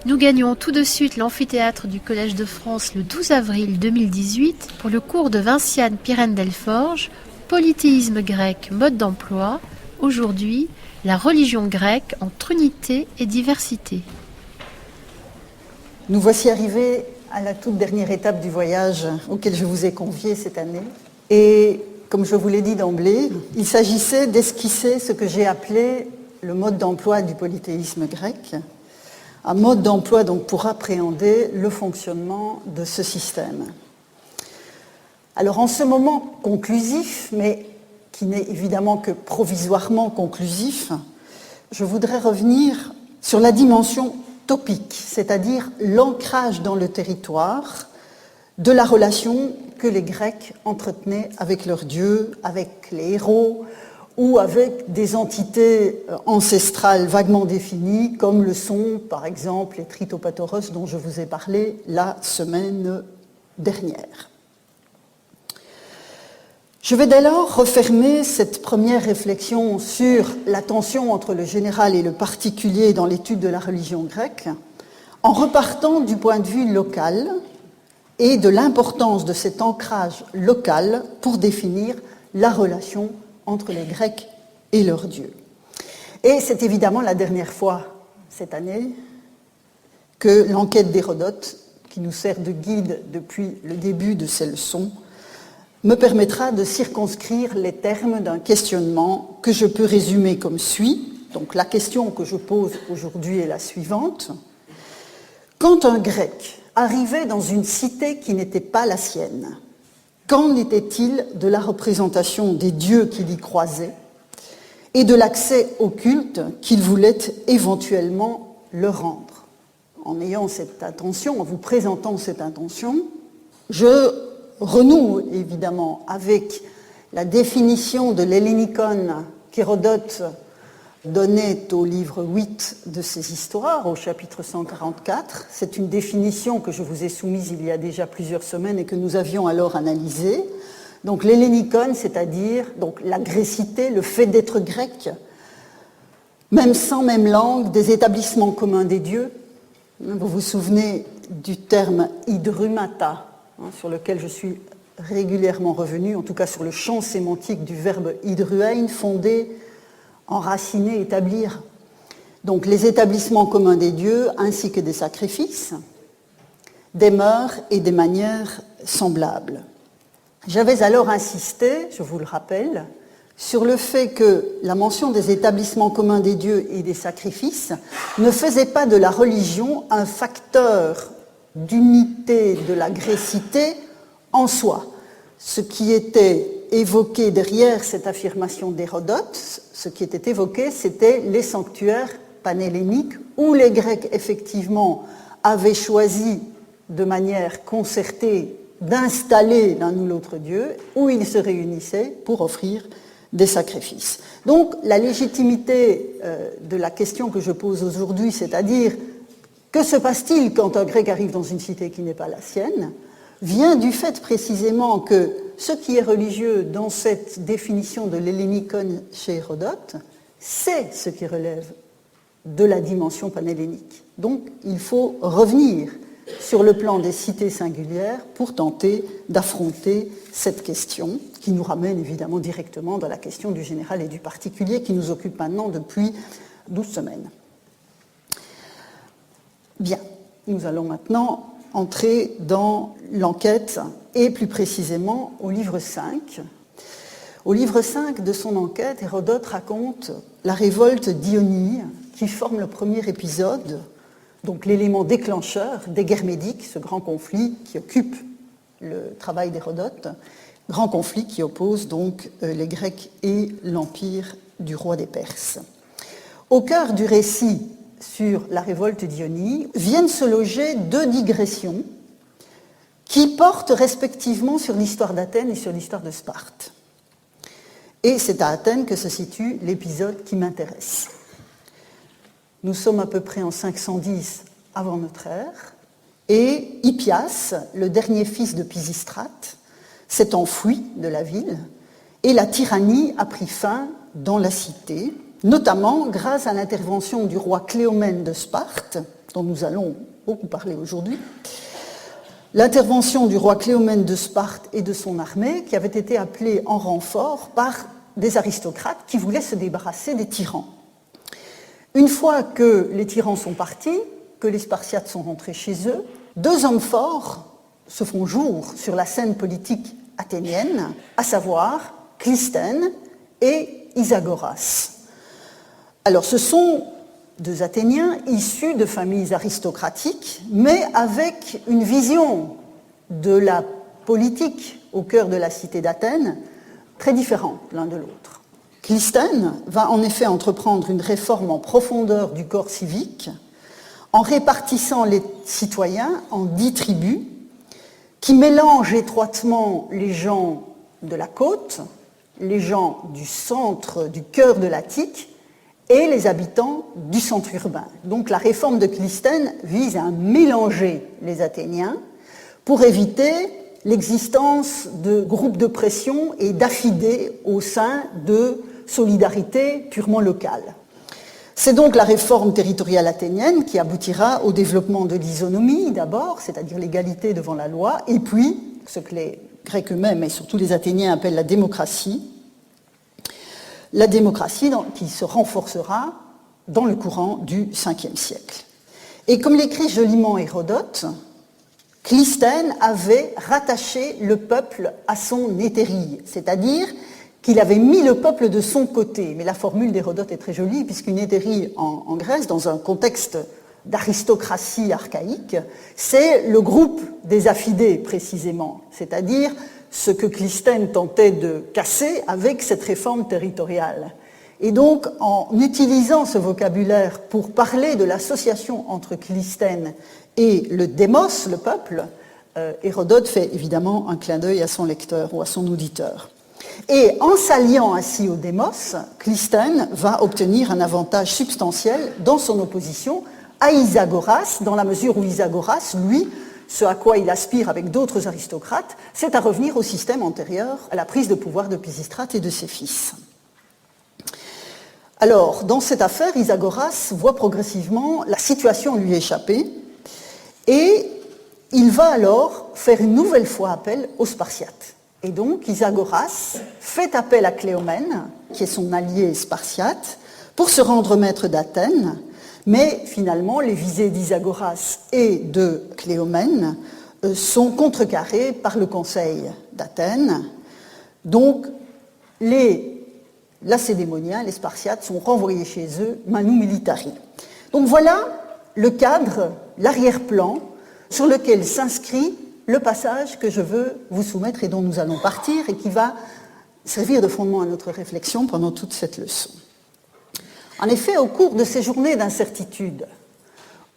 Nous gagnons tout de suite l'amphithéâtre du Collège de France le 12 avril 2018 pour le cours de Vinciane Pirène-Delforge, Polythéisme grec, mode d'emploi. Aujourd'hui, la religion grecque entre unité et diversité. Nous voici arrivés à la toute dernière étape du voyage auquel je vous ai convié cette année. Et comme je vous l'ai dit d'emblée, il s'agissait d'esquisser ce que j'ai appelé le mode d'emploi du polythéisme grec, un mode d'emploi donc pour appréhender le fonctionnement de ce système. Alors en ce moment conclusif, mais qui n'est évidemment que provisoirement conclusif, je voudrais revenir sur la dimension topique, c'est-à-dire l'ancrage dans le territoire de la relation que les Grecs entretenaient avec leurs dieux, avec les héros ou avec des entités ancestrales vaguement définies, comme le sont par exemple les Tritopatoros dont je vous ai parlé la semaine dernière. Je vais dès lors refermer cette première réflexion sur la tension entre le général et le particulier dans l'étude de la religion grecque en repartant du point de vue local et de l'importance de cet ancrage local pour définir la relation entre les Grecs et leurs dieux. Et c'est évidemment la dernière fois cette année que l'enquête d'Hérodote, qui nous sert de guide depuis le début de ces leçons, me permettra de circonscrire les termes d'un questionnement que je peux résumer comme suit. Donc la question que je pose aujourd'hui est la suivante. Quand un Grec arrivait dans une cité qui n'était pas la sienne, qu'en était-il de la représentation des dieux qu'il y croisait et de l'accès au culte qu'il voulait éventuellement leur rendre? En ayant cette intention, en vous présentant cette intention, je renoue évidemment avec la définition de l'hellénikon qu'Hérodote donnait au livre 8 de ses histoires, au chapitre 144. C'est une définition que je vous ai soumise il y a déjà plusieurs semaines et que nous avions alors analysée. Donc l'hellénikon, c'est-à-dire donc, la grécité, le fait d'être grec, même sans même langue, des établissements communs des dieux. Vous vous souvenez du terme hydrumata, sur lequel je suis régulièrement revenu, en tout cas sur le champ sémantique du verbe hydruein, fondé, enraciner, établir. Donc les établissements communs des dieux ainsi que des sacrifices, des mœurs et des manières semblables. J'avais alors insisté, je vous le rappelle, sur le fait que la mention des établissements communs des dieux et des sacrifices ne faisait pas de la religion un facteur d'unité de la grécité en soi. Ce qui était évoqué derrière cette affirmation d'Hérodote, ce qui était évoqué, c'était les sanctuaires panhelléniques où les Grecs, effectivement, avaient choisi de manière concertée d'installer l'un ou l'autre dieu, où ils se réunissaient pour offrir des sacrifices. Donc, la légitimité de la question que je pose aujourd'hui, c'est-à-dire que se passe-t-il quand un Grec arrive dans une cité qui n'est pas la sienne, vient du fait précisément que ce qui est religieux dans cette définition de l'hellénikon chez Hérodote, c'est ce qui relève de la dimension panhellénique. Donc il faut revenir sur le plan des cités singulières pour tenter d'affronter cette question qui nous ramène évidemment directement dans la question du général et du particulier qui nous occupe maintenant depuis 12 semaines. Bien, nous allons maintenant entrer dans l'enquête et plus précisément au livre 5. Au livre 5 de son enquête, Hérodote raconte la révolte d'Ionie qui forme le premier épisode, donc l'élément déclencheur des guerres médiques, ce grand conflit qui occupe le travail d'Hérodote, grand conflit qui oppose donc les Grecs et l'empire du roi des Perses. Au cœur du récit sur la révolte d'Ionie viennent se loger deux digressions qui portent respectivement sur l'histoire d'Athènes et sur l'histoire de Sparte. Et c'est à Athènes que se situe l'épisode qui m'intéresse. Nous sommes à peu près en 510 avant notre ère, et Hippias, le dernier fils de Pisistrate, s'est enfui de la ville, et la tyrannie a pris fin dans la cité, notamment grâce à l'intervention du roi Cléomène de Sparte, dont nous allons beaucoup parler aujourd'hui, l'intervention du roi Cléomène de Sparte et de son armée, qui avait été appelée en renfort par des aristocrates qui voulaient se débarrasser des tyrans. Une fois que les tyrans sont partis, que les Spartiates sont rentrés chez eux, deux hommes forts se font jour sur la scène politique athénienne, à savoir Clisthène et Isagoras. Alors ce sont deux Athéniens issus de familles aristocratiques, mais avec une vision de la politique au cœur de la cité d'Athènes très différente l'un de l'autre. Clisthène va en effet entreprendre une réforme en profondeur du corps civique en répartissant les citoyens en 10 tribus qui mélangent étroitement les gens de la côte, les gens du centre, du cœur de l'Attique et les habitants du centre urbain. Donc la réforme de Clisthène vise à mélanger les Athéniens pour éviter l'existence de groupes de pression et d'affidés au sein de solidarités purement locales. C'est donc la réforme territoriale athénienne qui aboutira au développement de l'isonomie d'abord, c'est-à-dire l'égalité devant la loi, et puis ce que les Grecs eux-mêmes et surtout les Athéniens appellent la démocratie qui se renforcera dans le courant du Ve siècle. Et comme l'écrit joliment Hérodote, Clisthène avait rattaché le peuple à son hétérie, c'est-à-dire qu'il avait mis le peuple de son côté. Mais la formule d'Hérodote est très jolie, puisqu'une hétérie en Grèce, dans un contexte d'aristocratie archaïque, c'est le groupe des affidés précisément, c'est-à-dire ce que Clisthène tentait de casser avec cette réforme territoriale. Et donc, en utilisant ce vocabulaire pour parler de l'association entre Clisthène et le démos, le peuple, Hérodote fait évidemment un clin d'œil à son lecteur ou à son auditeur. Et en s'alliant ainsi au démos, Clisthène va obtenir un avantage substantiel dans son opposition à Isagoras, dans la mesure où Isagoras, lui, ce à quoi il aspire avec d'autres aristocrates, c'est à revenir au système antérieur à la prise de pouvoir de Pisistrate et de ses fils. Alors, dans cette affaire, Isagoras voit progressivement la situation lui échapper et il va alors faire une nouvelle fois appel aux Spartiates. Et donc, Isagoras fait appel à Cléomène, qui est son allié spartiate, pour se rendre maître d'Athènes, mais finalement, les visées d'Isagoras et de Cléomène sont contrecarrées par le Conseil d'Athènes. Donc, les Lacédémoniens, les Spartiates, sont renvoyés chez eux, manu militari. Donc voilà le cadre, l'arrière-plan, sur lequel s'inscrit le passage que je veux vous soumettre et dont nous allons partir et qui va servir de fondement à notre réflexion pendant toute cette leçon. En effet, au cours de ces journées d'incertitude,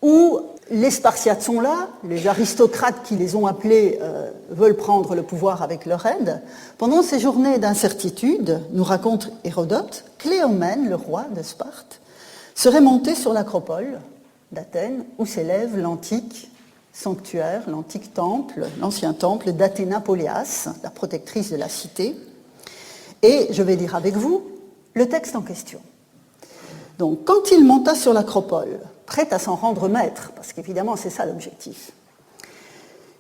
où les Spartiates sont là, les aristocrates qui les ont appelés veulent prendre le pouvoir avec leur aide, pendant ces journées d'incertitude, nous raconte Hérodote, Cléomène, le roi de Sparte, serait monté sur l'acropole d'Athènes où s'élève l'antique sanctuaire, l'antique temple, l'ancien temple d'Athéna Poléas, la protectrice de la cité. Et je vais lire avec vous le texte en question. Donc, quand il monta sur l'acropole, prêt à s'en rendre maître, parce qu'évidemment c'est ça l'objectif,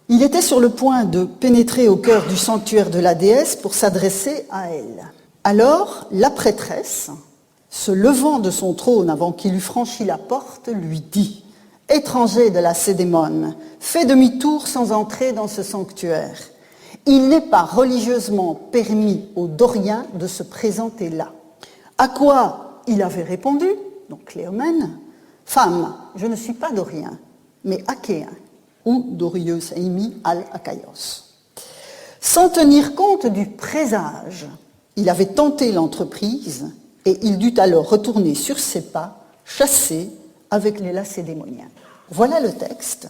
il était sur le point de pénétrer au cœur du sanctuaire de la déesse pour s'adresser à elle. Alors, la prêtresse, se levant de son trône avant qu'il eût franchi la porte, lui dit « Étranger de la Cédémone, fais demi-tour sans entrer dans ce sanctuaire. Il n'est pas religieusement permis aux Doriens de se présenter là. » À quoi il avait répondu, donc Cléomène, « Femme, je ne suis pas Dorien, mais Achéen, ou Dorius Eimi al-Akaios. » Sans tenir compte du présage, il avait tenté l'entreprise et il dut alors retourner sur ses pas, chassé avec les Lacédémoniens. Voilà le texte.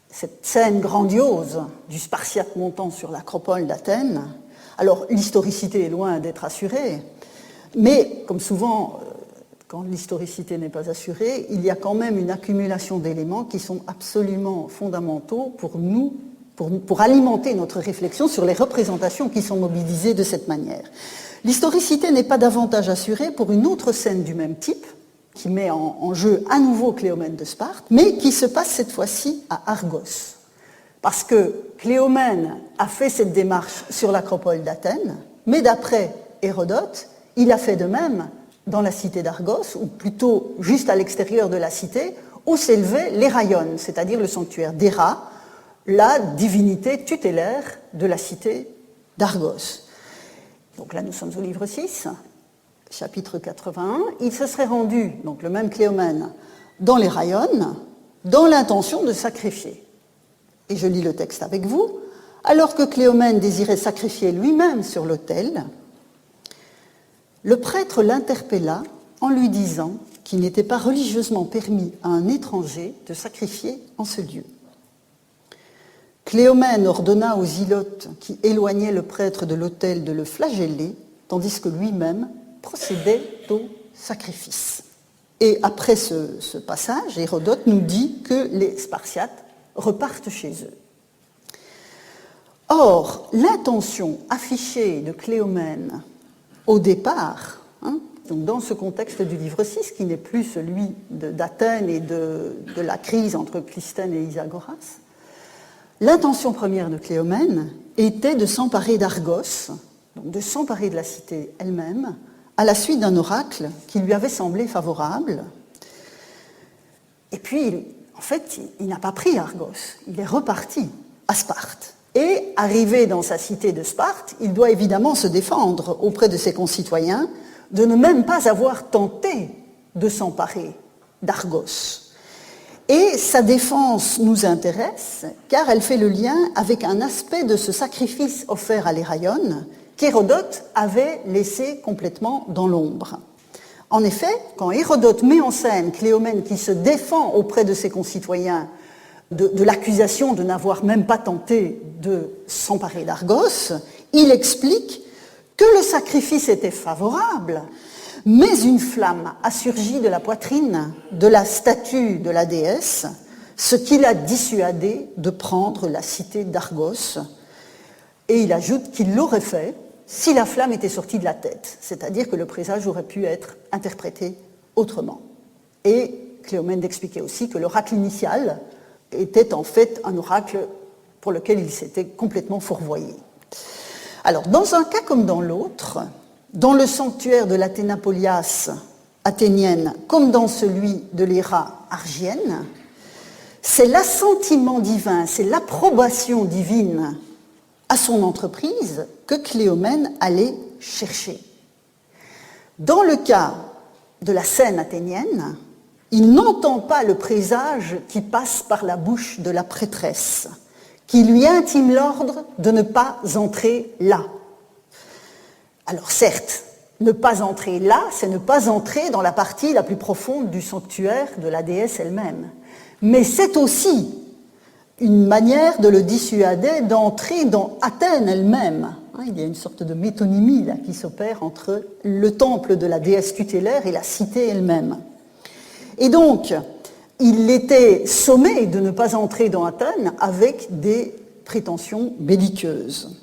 Cette scène grandiose du Spartiate montant sur l'acropole d'Athènes. Alors, l'historicité est loin d'être assurée, mais comme souvent, quand l'historicité n'est pas assurée, il y a quand même une accumulation d'éléments qui sont absolument fondamentaux pour nous, pour alimenter notre réflexion sur les représentations qui sont mobilisées de cette manière. L'historicité n'est pas davantage assurée pour une autre scène du même type, qui met en jeu à nouveau Cléomène de Sparte, mais qui se passe cette fois-ci à Argos. Parce que Cléomène a fait cette démarche sur l'acropole d'Athènes, mais d'après Hérodote, il a fait de même dans la cité d'Argos, ou plutôt juste à l'extérieur de la cité, où s'élevait l'Héraion, c'est-à-dire le sanctuaire d'Héra, la divinité tutélaire de la cité d'Argos. Donc là, nous sommes au livre 6, chapitre 81. Il se serait rendu, donc le même Cléomène, dans l'Héraion, dans l'intention de sacrifier. Et je lis le texte avec vous. Alors que Cléomène désirait sacrifier lui-même sur l'autel, le prêtre l'interpella en lui disant qu'il n'était pas religieusement permis à un étranger de sacrifier en ce lieu. Cléomène ordonna aux ilotes qui éloignaient le prêtre de l'autel de le flageller, tandis que lui-même procédait au sacrifice. Et après ce passage, Hérodote nous dit que les Spartiates repartent chez eux. Or, l'intention affichée de Cléomène au départ, donc dans ce contexte du livre 6, qui n'est plus celui d'Athènes et de la crise entre Clisthène et Isagoras, l'intention première de Cléomène était de s'emparer d'Argos, donc de s'emparer de la cité elle-même, à la suite d'un oracle qui lui avait semblé favorable. Et puis, en fait, il n'a pas pris Argos, il est reparti à Sparte. Et, arrivé dans sa cité de Sparte, il doit évidemment se défendre auprès de ses concitoyens de ne même pas avoir tenté de s'emparer d'Argos. Et sa défense nous intéresse, car elle fait le lien avec un aspect de ce sacrifice offert à l'Héraion qu'Hérodote avait laissé complètement dans l'ombre. En effet, quand Hérodote met en scène Cléomène qui se défend auprès de ses concitoyens de l'accusation de n'avoir même pas tenté de s'emparer d'Argos, il explique que le sacrifice était favorable, mais une flamme a surgi de la poitrine de la statue de la déesse, ce qui l'a dissuadé de prendre la cité d'Argos. Et il ajoute qu'il l'aurait fait si la flamme était sortie de la tête, c'est-à-dire que le présage aurait pu être interprété autrement. Et Cléomène d'expliquer aussi que l'oracle initial était en fait un oracle pour lequel il s'était complètement fourvoyé. Alors, dans un cas comme dans l'autre, dans le sanctuaire de l'Athénapolias athénienne comme dans celui de l'Héra argienne, c'est l'assentiment divin, c'est l'approbation divine à son entreprise que Cléomène allait chercher. Dans le cas de la scène athénienne, il n'entend pas le présage qui passe par la bouche de la prêtresse, qui lui intime l'ordre de ne pas entrer là. Alors certes, ne pas entrer là, c'est ne pas entrer dans la partie la plus profonde du sanctuaire de la déesse elle-même. Mais c'est aussi une manière de le dissuader d'entrer dans Athènes elle-même. Il y a une sorte de métonymie là, qui s'opère entre le temple de la déesse tutélaire et la cité elle-même. Et donc, il était sommé de ne pas entrer dans Athènes avec des prétentions belliqueuses.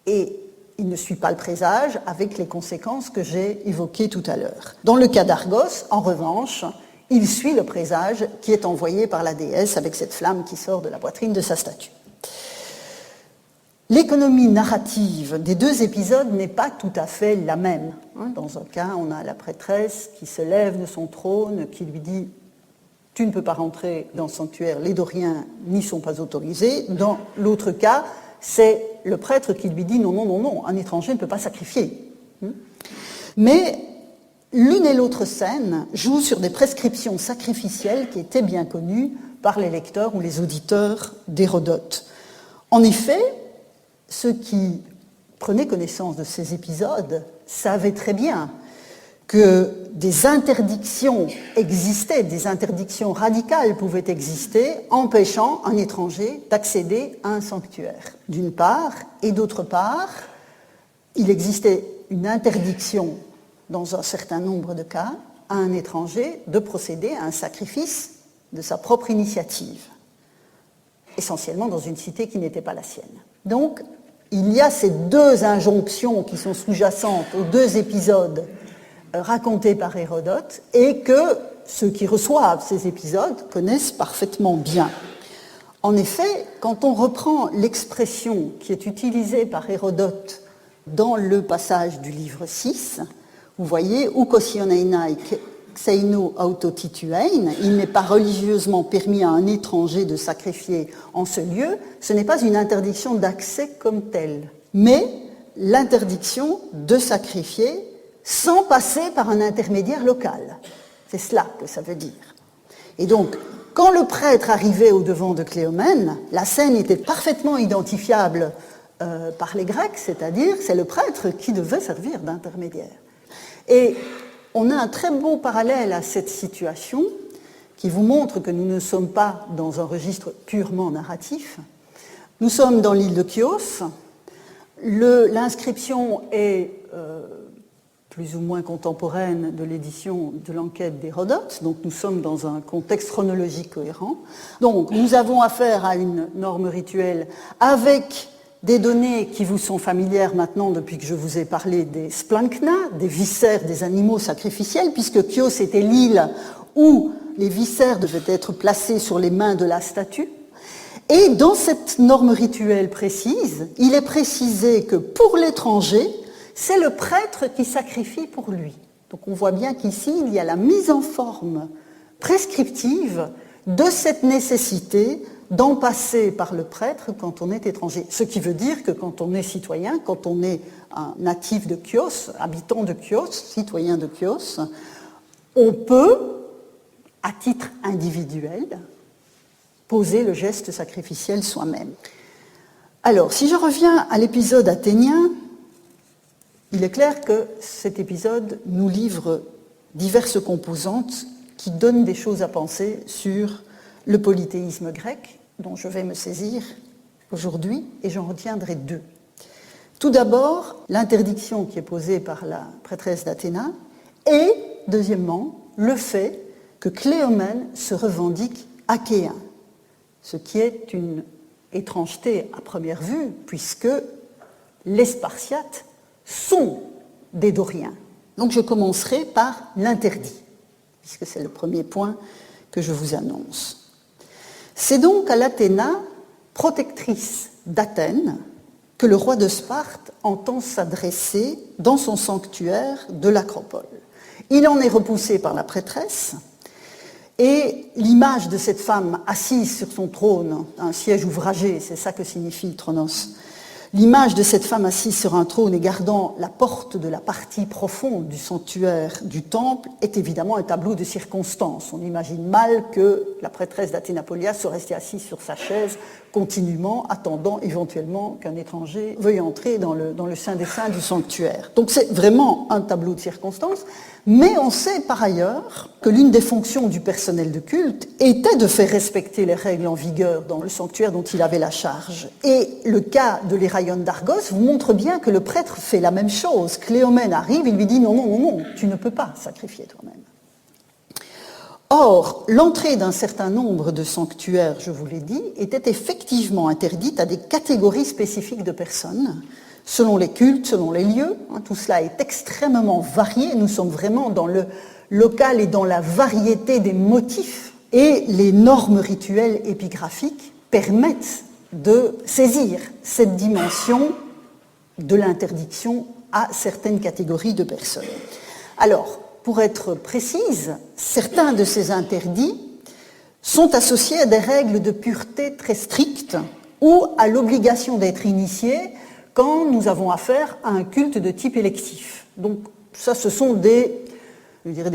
Et il ne suit pas le présage avec les conséquences que j'ai évoquées tout à l'heure. Dans le cas d'Argos, en revanche, il suit le présage qui est envoyé par la déesse avec cette flamme qui sort de la poitrine de sa statue. L'économie narrative des deux épisodes n'est pas tout à fait la même. Dans un cas, on a la prêtresse qui se lève de son trône, qui lui dit « Tu ne peux pas rentrer dans le sanctuaire, les Doriens n'y sont pas autorisés ». Dans l'autre cas, c'est le prêtre qui lui dit « Non, non, non, non, un étranger ne peut pas sacrifier ». Mais l'une et l'autre scène jouent sur des prescriptions sacrificielles qui étaient bien connues par les lecteurs ou les auditeurs d'Hérodote. En effet, ceux qui prenaient connaissance de ces épisodes savaient très bien que des interdictions existaient, des interdictions radicales pouvaient exister, empêchant un étranger d'accéder à un sanctuaire, d'une part, et d'autre part, il existait une interdiction, dans un certain nombre de cas, à un étranger de procéder à un sacrifice de sa propre initiative, essentiellement dans une cité qui n'était pas la sienne. Donc, il y a ces deux injonctions qui sont sous-jacentes aux deux épisodes racontés par Hérodote et que ceux qui reçoivent ces épisodes connaissent parfaitement bien. En effet, quand on reprend l'expression qui est utilisée par Hérodote dans le passage du livre 6, vous voyez « Ukosioneina xeino autotituein », il n'est pas religieusement permis à un étranger de sacrifier en ce lieu, ce n'est pas une interdiction d'accès comme telle, mais l'interdiction de sacrifier sans passer par un intermédiaire local. C'est cela que ça veut dire. Et donc, quand le prêtre arrivait au-devant de Cléomène, la scène était parfaitement identifiable par les Grecs, c'est-à-dire c'est le prêtre qui devait servir d'intermédiaire. Et on a un très beau parallèle à cette situation qui vous montre que nous ne sommes pas dans un registre purement narratif. Nous sommes dans l'île de Chios. L'inscription est plus ou moins contemporaine de l'édition de l'enquête d'Hérodote, donc nous sommes dans un contexte chronologique cohérent. Donc nous avons affaire à une norme rituelle avec des données qui vous sont familières maintenant depuis que je vous ai parlé des splankna, des viscères des animaux sacrificiels, puisque Chios était l'île où les viscères devaient être placés sur les mains de la statue. Et dans cette norme rituelle précise, il est précisé que pour l'étranger, c'est le prêtre qui sacrifie pour lui. Donc on voit bien qu'ici, il y a la mise en forme prescriptive de cette nécessité d'en passer par le prêtre quand on est étranger. Ce qui veut dire que quand on est citoyen, quand on est un natif de Chios, habitant de Chios, citoyen de Chios, on peut, à titre individuel, poser le geste sacrificiel soi-même. Alors, si je reviens à l'épisode athénien, il est clair que cet épisode nous livre diverses composantes qui donnent des choses à penser sur le polythéisme grec, dont je vais me saisir aujourd'hui, et j'en retiendrai deux. Tout d'abord, l'interdiction qui est posée par la prêtresse d'Athéna, et, deuxièmement, le fait que Cléomène se revendique achéen, ce qui est une étrangeté à première vue, puisque les Spartiates sont des Doriens. Donc je commencerai par l'interdit, puisque c'est le premier point que je vous annonce. C'est donc à l'Athéna, protectrice d'Athènes, que le roi de Sparte entend s'adresser dans son sanctuaire de l'Acropole. Il en est repoussé par la prêtresse, et l'image de cette femme assise sur son trône, un siège ouvragé, c'est ça que signifie Tronos, l'image de cette femme assise sur un trône et gardant la porte de la partie profonde du sanctuaire du temple est évidemment un tableau de circonstance. On imagine mal que la prêtresse d'Athénapolia soit restée assise sur sa chaise continuellement, attendant éventuellement qu'un étranger veuille entrer dans le sein des saints du sanctuaire. Donc c'est vraiment un tableau de circonstance, mais on sait par ailleurs que l'une des fonctions du personnel de culte était de faire respecter les règles en vigueur dans le sanctuaire dont il avait la charge. Et le cas de l'Héraïon d'Argos vous montre bien que le prêtre fait la même chose. Cléomène arrive, il lui dit non, tu ne peux pas sacrifier toi-même. Or, l'entrée d'un certain nombre de sanctuaires, je vous l'ai dit, était effectivement interdite à des catégories spécifiques de personnes, selon les cultes, selon les lieux. Tout cela est extrêmement varié. Nous sommes vraiment dans le local et dans la variété des motifs. Et les normes rituelles épigraphiques permettent de saisir cette dimension de l'interdiction à certaines catégories de personnes. Alors, pour être précise, certains de ces interdits sont associés à des règles de pureté très strictes ou à l'obligation d'être initié quand nous avons affaire à un culte de type électif. Donc ça, ce sont des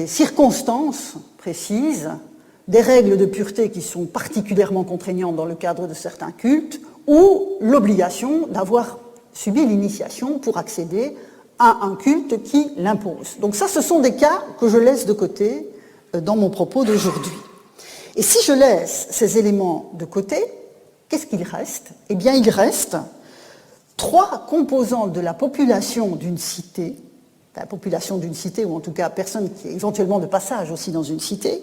circonstances précises, des règles de pureté qui sont particulièrement contraignantes dans le cadre de certains cultes, ou l'obligation d'avoir subi l'initiation pour accéder à un culte qui l'impose. Donc ça, ce sont des cas que je laisse de côté dans mon propos d'aujourd'hui. Et si je laisse ces éléments de côté, qu'est-ce qu'il reste ? Eh bien, il reste 3 composantes de la population d'une cité, ou en tout cas personne qui est éventuellement de passage aussi dans une cité.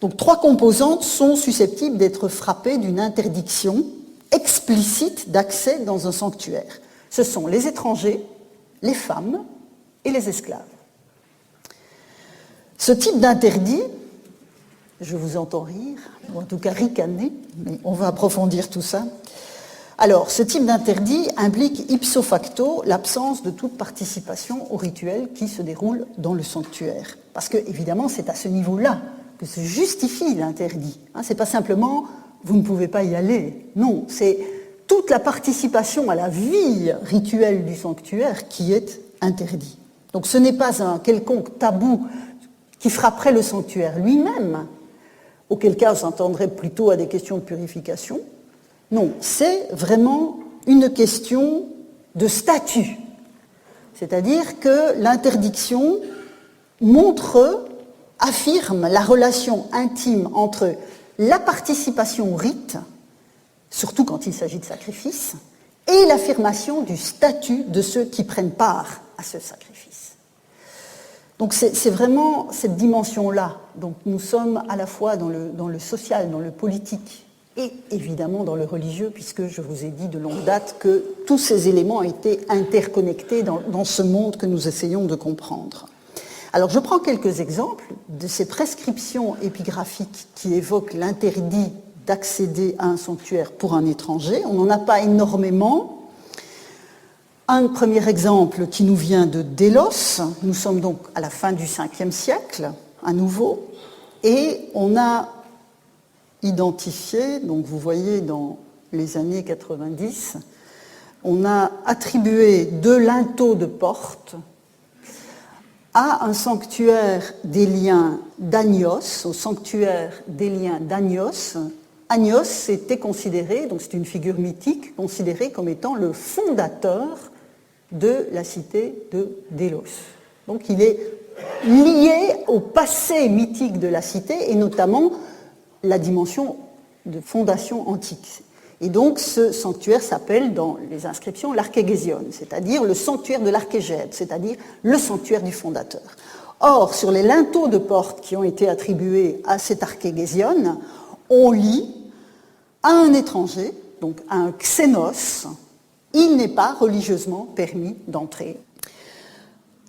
Donc 3 composantes sont susceptibles d'être frappées d'une interdiction explicite d'accès dans un sanctuaire. Ce sont les étrangers, les femmes et les esclaves. Ce type d'interdit, je vous entends rire, ou en tout cas ricaner, mais on va approfondir tout ça. Alors, ce type d'interdit implique ipso facto l'absence de toute participation au rituel qui se déroule dans le sanctuaire. Parce que, évidemment, c'est à ce niveau-là que se justifie l'interdit. Ce n'est pas simplement « vous ne pouvez pas y aller ». Non, c'est toute la participation à la vie rituelle du sanctuaire qui est interdit. Donc ce n'est pas un quelconque tabou qui frapperait le sanctuaire lui-même, auquel cas on s'entendrait plutôt à des questions de purification. Non, c'est vraiment une question de statut. C'est-à-dire que l'interdiction affirme la relation intime entre la participation au rite, surtout quand il s'agit de sacrifice, et l'affirmation du statut de ceux qui prennent part à ce sacrifice. Donc c'est vraiment cette dimension-là. Donc nous sommes à la fois dans le social, dans le politique, et évidemment dans le religieux, puisque je vous ai dit de longue date que tous ces éléments étaient interconnectés dans ce monde que nous essayons de comprendre. Alors je prends quelques exemples de ces prescriptions épigraphiques qui évoquent l'interdit d'accéder à un sanctuaire pour un étranger. On n'en a pas énormément. Un premier exemple qui nous vient de Délos, nous sommes donc à la fin du Ve siècle, à nouveau, et on a identifié, donc vous voyez dans les années 90, on a attribué 2 linteaux de porte à un sanctuaire délien d'Agnos, au sanctuaire délien d'Agnos. Agnos était considéré, donc c'est une figure mythique, considérée comme étant le fondateur de la cité de Délos. Donc il est lié au passé mythique de la cité et notamment la dimension de fondation antique. Et donc ce sanctuaire s'appelle dans les inscriptions l'Archégésion, c'est-à-dire le sanctuaire de l'Archégède, c'est-à-dire le sanctuaire du fondateur. Or, sur les linteaux de porte qui ont été attribués à cet Archégésion, on lit à un étranger, donc à un xénos, il n'est pas religieusement permis d'entrer.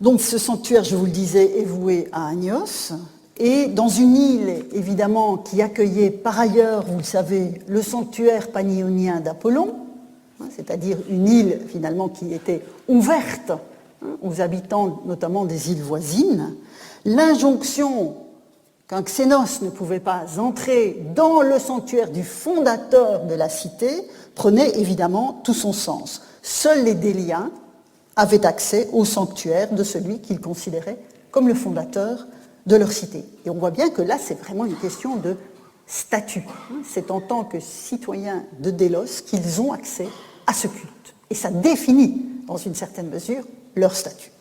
Donc ce sanctuaire, je vous le disais, est voué à Agnos, et dans une île, évidemment, qui accueillait par ailleurs, vous le savez, le sanctuaire panionien d'Apollon, c'est-à-dire une île, finalement, qui était ouverte aux habitants, notamment des îles voisines, l'injonction qu'un xénos ne pouvait pas entrer dans le sanctuaire du fondateur de la cité prenait évidemment tout son sens. Seuls les Déliens avaient accès au sanctuaire de celui qu'ils considéraient comme le fondateur de leur cité. Et on voit bien que là, c'est vraiment une question de statut. C'est en tant que citoyens de Délos qu'ils ont accès à ce culte. Et ça définit, dans une certaine mesure, leur statut.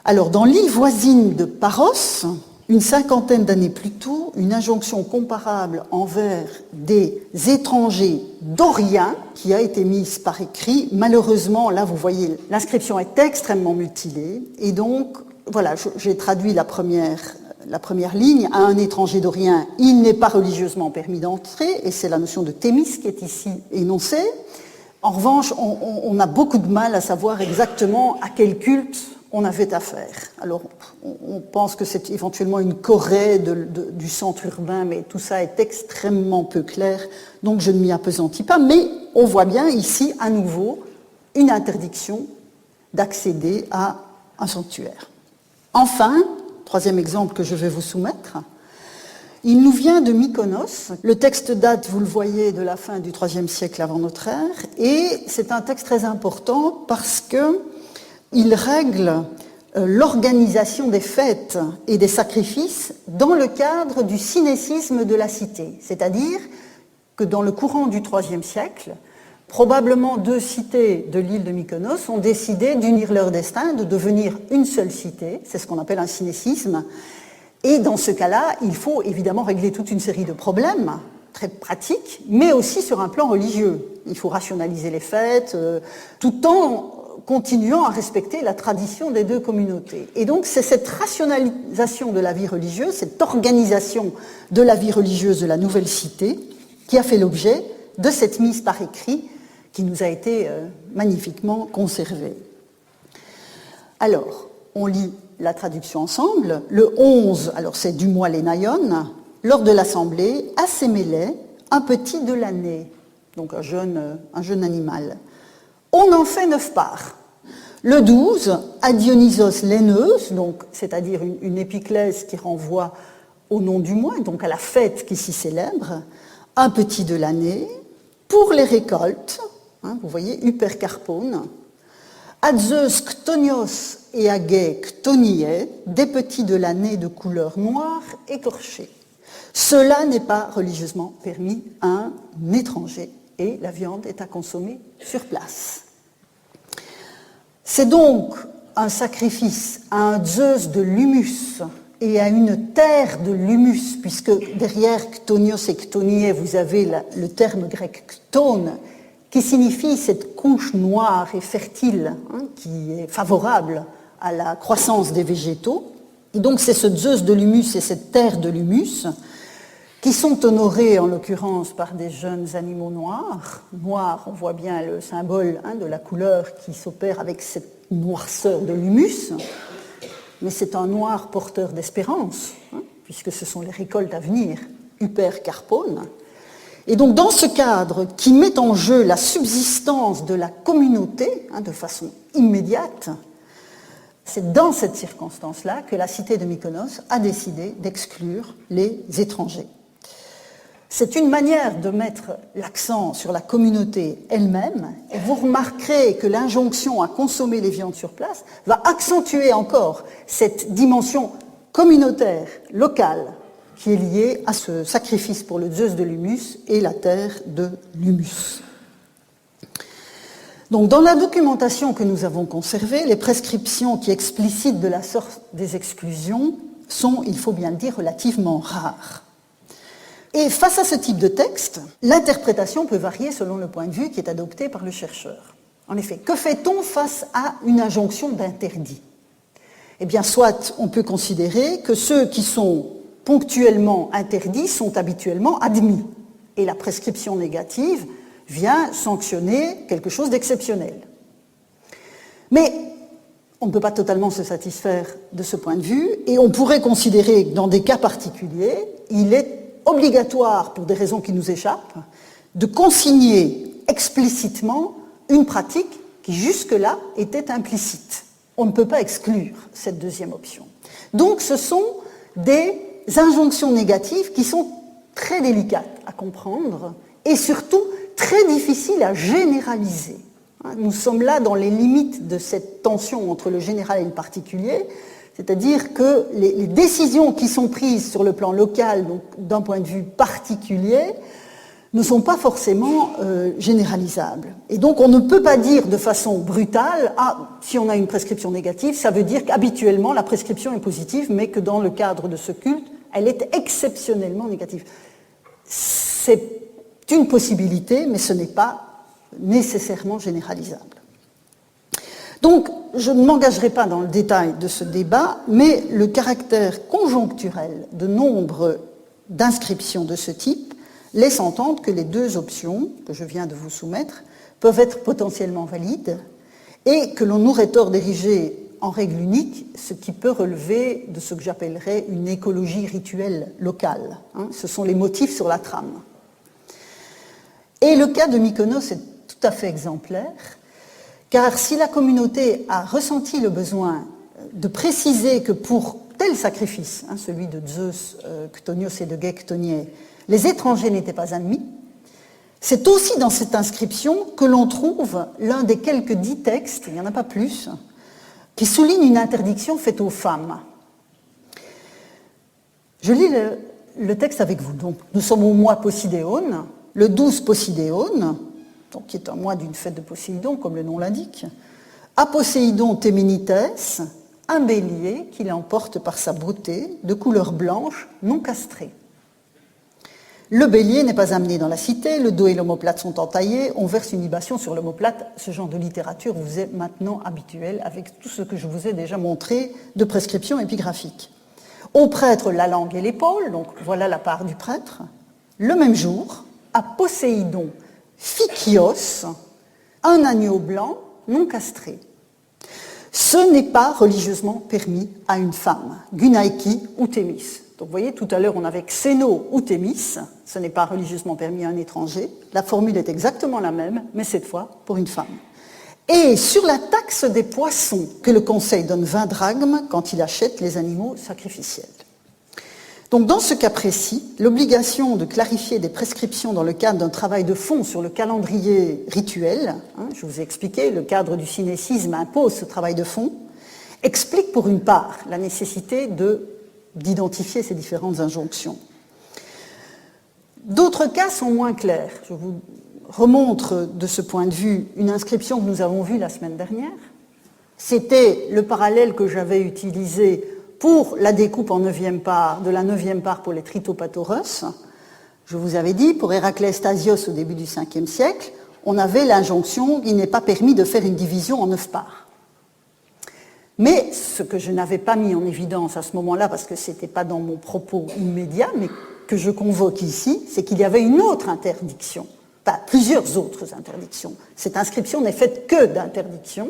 Alors, dans l'île voisine de Paros, une 50aine d'années plus tôt, une injonction comparable envers des étrangers doriens qui a été mise par écrit. Malheureusement, là, vous voyez, l'inscription est extrêmement mutilée. Et donc, voilà, j'ai traduit la première ligne. À un étranger dorien, il n'est pas religieusement permis d'entrer, et c'est la notion de thémis qui est ici énoncée. En revanche, on a beaucoup de mal à savoir exactement à quel culte on avait affaire. Alors, on pense que c'est éventuellement une Corée du centre urbain, mais tout ça est extrêmement peu clair, donc je ne m'y appesantis pas. Mais on voit bien ici, à nouveau, une interdiction d'accéder à un sanctuaire. Enfin, troisième exemple que je vais vous soumettre, il nous vient de Mykonos. Le texte date, vous le voyez, de la fin du IIIe siècle avant notre ère, et c'est un texte très important parce qu'il règle l'organisation des fêtes et des sacrifices dans le cadre du synécisme de la cité. C'est-à-dire que dans le courant du IIIe siècle, probablement 2 cités de l'île de Mykonos ont décidé d'unir leur destin, de devenir une seule cité. C'est ce qu'on appelle un synécisme. Et dans ce cas-là, il faut évidemment régler toute une série de problèmes très pratiques, mais aussi sur un plan religieux. Il faut rationaliser les fêtes, tout en continuant à respecter la tradition des 2 communautés. Et donc, c'est cette rationalisation de la vie religieuse, cette organisation de la vie religieuse de la nouvelle cité, qui a fait l'objet de cette mise par écrit qui nous a été magnifiquement conservée. Alors, on lit la traduction ensemble. Le 11, alors c'est du mois l'Énaïon, lors de l'assemblée, assémélait un petit de l'année, donc un jeune animal. On en fait 9 parts. Le 12, à Dionysos l'Aineuse, donc c'est-à-dire une épiclèse qui renvoie au nom du mois, donc à la fête qui s'y célèbre, un petit de l'année, pour les récoltes, vous voyez, Hypercarpone, à Zeus Chtonios et à Gai Chtoniae, des petits de l'année de couleur noire écorchés. Cela n'est pas religieusement permis à un étranger et la viande est à consommer sur place. C'est donc un sacrifice à un Zeus de l'humus et à une terre de l'humus, puisque derrière Chtonios et Chtoniae, vous avez le terme grec chtone, qui signifie cette couche noire et fertile qui est favorable à la croissance des végétaux. Et donc c'est ce Zeus de l'humus et cette terre de l'humus qui sont honorés en l'occurrence par des jeunes animaux noirs. Noir, on voit bien le symbole de la couleur qui s'opère avec cette noirceur de l'humus, mais c'est un noir porteur d'espérance, puisque ce sont les récoltes à venir, Hypercarpone. Et donc dans ce cadre qui met en jeu la subsistance de la communauté de façon immédiate, c'est dans cette circonstance-là que la cité de Mykonos a décidé d'exclure les étrangers. C'est une manière de mettre l'accent sur la communauté elle-même, et vous remarquerez que l'injonction à consommer les viandes sur place va accentuer encore cette dimension communautaire, locale, qui est liée à ce sacrifice pour le Zeus de l'humus et la terre de l'humus. Donc, dans la documentation que nous avons conservée, les prescriptions qui explicitent de la sorte des exclusions sont, il faut bien le dire, relativement rares. Et face à ce type de texte, l'interprétation peut varier selon le point de vue qui est adopté par le chercheur. En effet, que fait-on face à une injonction d'interdit ? Eh bien, soit on peut considérer que ceux qui sont ponctuellement interdits sont habituellement admis, et la prescription négative vient sanctionner quelque chose d'exceptionnel. Mais on ne peut pas totalement se satisfaire de ce point de vue, et on pourrait considérer que dans des cas particuliers, il est obligatoire, pour des raisons qui nous échappent, de consigner explicitement une pratique qui jusque-là était implicite. On ne peut pas exclure cette deuxième option. Donc ce sont des injonctions négatives qui sont très délicates à comprendre et surtout très difficiles à généraliser. Nous sommes là dans les limites de cette tension entre le général et le particulier, c'est-à-dire que les décisions qui sont prises sur le plan local, donc d'un point de vue particulier, ne sont pas forcément généralisables. Et donc on ne peut pas dire de façon brutale, si on a une prescription négative, ça veut dire qu'habituellement la prescription est positive, mais que dans le cadre de ce culte, elle est exceptionnellement négative. C'est une possibilité, mais ce n'est pas nécessairement généralisable. Donc, je ne m'engagerai pas dans le détail de ce débat, mais le caractère conjoncturel de nombre d'inscriptions de ce type laisse entendre que les deux options que je viens de vous soumettre peuvent être potentiellement valides et que l'on aurait tort d'ériger en règle unique ce qui peut relever de ce que j'appellerais une écologie rituelle locale. Ce sont les motifs sur la trame. Et le cas de Mykonos est tout à fait exemplaire, car si la communauté a ressenti le besoin de préciser que pour tel sacrifice, celui de Zeus, Chtonios et de Gai Chtoniae, les étrangers n'étaient pas admis, c'est aussi dans cette inscription que l'on trouve l'un des quelques 10 textes, il n'y en a pas plus, qui souligne une interdiction faite aux femmes. Je lis le texte avec vous. Donc, nous sommes au mois Posidéon, le 12 Posidéon, donc qui est un mois d'une fête de Poséidon, comme le nom l'indique. À Poséidon Téménites, un bélier qui l'emporte par sa beauté, de couleur blanche, non castrée. Le bélier n'est pas amené dans la cité, le dos et l'omoplate sont entaillés, on verse une libation sur l'omoplate. Ce genre de littérature vous est maintenant habituel avec tout ce que je vous ai déjà montré de prescription épigraphique. Au prêtre, la langue et l'épaule, donc voilà la part du prêtre. Le même jour, à Poséidon, Phykios, un agneau blanc non castré. ce n'est pas religieusement permis à une femme, gunaiki ou thémis. Donc vous voyez, tout à l'heure on avait xéno ou thémis, ce n'est pas religieusement permis à un étranger. La formule est exactement la même, mais cette fois pour une femme. Et sur la taxe des poissons, que le Conseil donne 20 drachmes quand il achète les animaux sacrificiels. Donc dans ce cas précis, l'obligation de clarifier des prescriptions dans le cadre d'un travail de fond sur le calendrier rituel, je vous ai expliqué, le cadre du synécisme impose ce travail de fond, explique pour une part la nécessité d'identifier ces différentes injonctions. D'autres cas sont moins clairs. Je vous remontre de ce point de vue une inscription que nous avons vue la semaine dernière. C'était le parallèle que j'avais utilisé pour la découpe en 9e part, de la 9e part pour les tritopathoros. Je vous avais dit, pour Héraclès Stasios au début du 5e siècle, on avait l'injonction qu'il n'est pas permis de faire une division en 9 parts. Mais ce que je n'avais pas mis en évidence à ce moment-là, parce que ce n'était pas dans mon propos immédiat, mais que je convoque ici, c'est qu'il y avait une autre interdiction, enfin plusieurs autres interdictions. Cette inscription n'est faite que d'interdictions,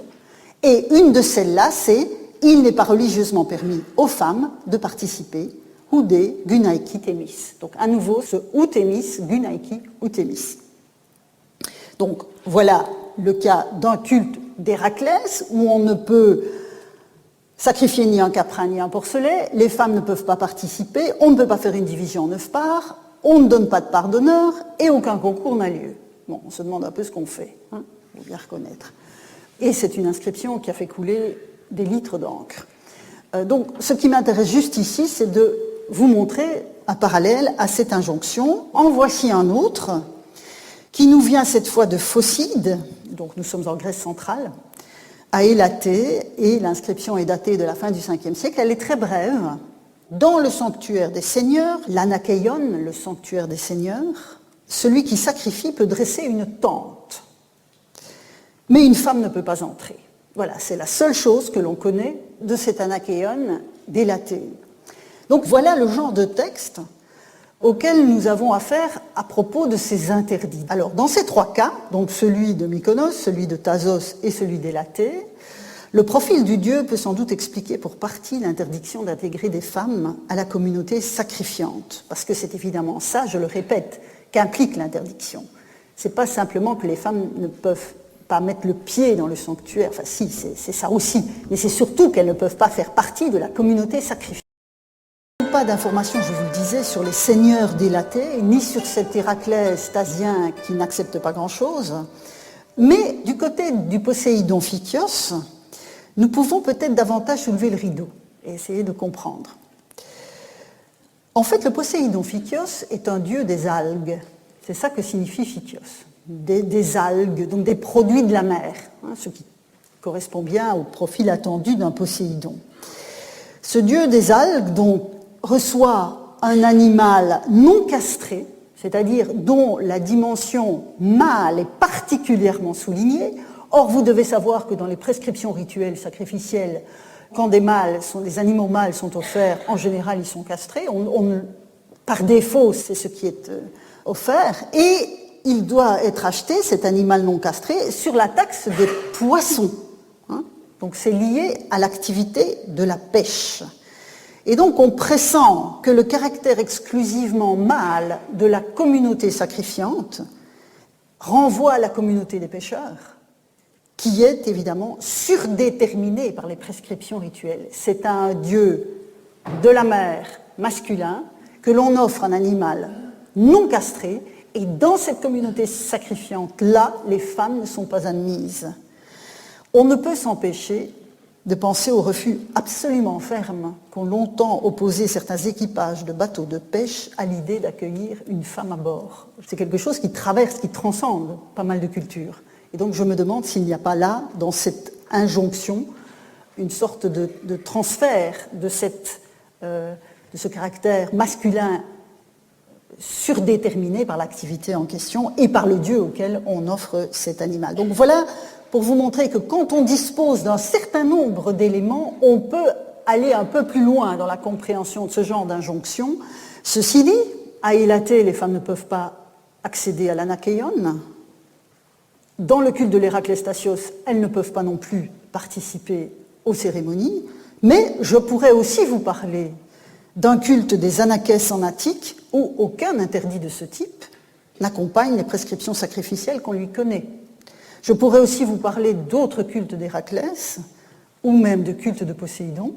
et une de celles-là, c'est « Il n'est pas religieusement permis aux femmes de participer ou des gunaiki thémis ». Donc à nouveau, ce ou thémis, gunaiki ou thémis. Donc voilà le cas d'un culte d'Héraclès où on ne peut sacrifier ni un caprin ni un porcelet, les femmes ne peuvent pas participer, on ne peut pas faire une division en 9 parts, on ne donne pas de part d'honneur et aucun concours n'a lieu. Bon, on se demande un peu ce qu'on fait, il faut bien reconnaître. Et c'est une inscription qui a fait couler des litres d'encre. Donc ce qui m'intéresse juste ici, c'est de vous montrer un parallèle à cette injonction. En voici un autre qui nous vient cette fois de Phocide, donc nous sommes en Grèce centrale, à Élatée, et l'inscription est datée de la fin du 5e siècle. Elle est très brève. Dans le sanctuaire des seigneurs, l'anakeion, le sanctuaire des seigneurs, celui qui sacrifie peut dresser une tente, mais une femme ne peut pas entrer. Voilà, c'est la seule chose que l'on connaît de cet anakeion d'Élatée. Donc voilà le genre de texte auquel nous avons affaire à propos de ces interdits. Alors dans ces trois cas, donc celui de Mykonos, celui de Thasos et celui d'Élatée, le profil du dieu peut sans doute expliquer pour partie l'interdiction d'intégrer des femmes à la communauté sacrifiante, parce que c'est évidemment ça, je le répète, qu'implique l'interdiction. C'est pas simplement que les femmes ne peuvent pas mettre le pied dans le sanctuaire, enfin si, c'est ça aussi, mais c'est surtout qu'elles ne peuvent pas faire partie de la communauté sacrifiante. Pas d'informations, je vous le disais, sur les seigneurs d'Élatée, ni sur cet Héraclès stasien qui n'accepte pas grand-chose, mais du côté du Poséidon Phykios, nous pouvons peut-être davantage soulever le rideau et essayer de comprendre. En fait, le Poséidon Phykios est un dieu des algues, c'est ça que signifie Phykios. Des algues, donc des produits de la mer, ce qui correspond bien au profil attendu d'un Poséidon. Ce dieu des algues donc, reçoit un animal non castré, c'est-à-dire dont la dimension mâle est particulièrement soulignée. Or, vous devez savoir que dans les prescriptions rituelles sacrificielles, quand des animaux mâles sont offerts, en général ils sont castrés, par défaut c'est ce qui est offert, et il doit être acheté, cet animal non castré, sur la taxe des poissons. Donc c'est lié à l'activité de la pêche. Et donc on pressent que le caractère exclusivement mâle de la communauté sacrifiante renvoie à la communauté des pêcheurs, qui est évidemment surdéterminée par les prescriptions rituelles. C'est à un dieu de la mer masculin que l'on offre un animal non castré, et dans cette communauté sacrifiante-là, les femmes ne sont pas admises. On ne peut s'empêcher de penser au refus absolument ferme qu'ont longtemps opposé certains équipages de bateaux de pêche à l'idée d'accueillir une femme à bord. C'est quelque chose qui traverse, qui transcende pas mal de cultures. Et donc je me demande s'il n'y a pas là, dans cette injonction, une sorte de transfert de ce caractère masculin surdéterminé par l'activité en question et par le dieu auquel on offre cet animal. Donc voilà pour vous montrer que quand on dispose d'un certain nombre d'éléments, on peut aller un peu plus loin dans la compréhension de ce genre d'injonction. Ceci dit, à Élatée, les femmes ne peuvent pas accéder à l'anakeion. Dans le culte de l'Héraclès Stasios, elles ne peuvent pas non plus participer aux cérémonies, mais je pourrais aussi vous parler d'un culte des Anakès en Attique où aucun interdit de ce type n'accompagne les prescriptions sacrificielles qu'on lui connaît. Je pourrais aussi vous parler d'autres cultes d'Héraclès ou même de cultes de Poséidon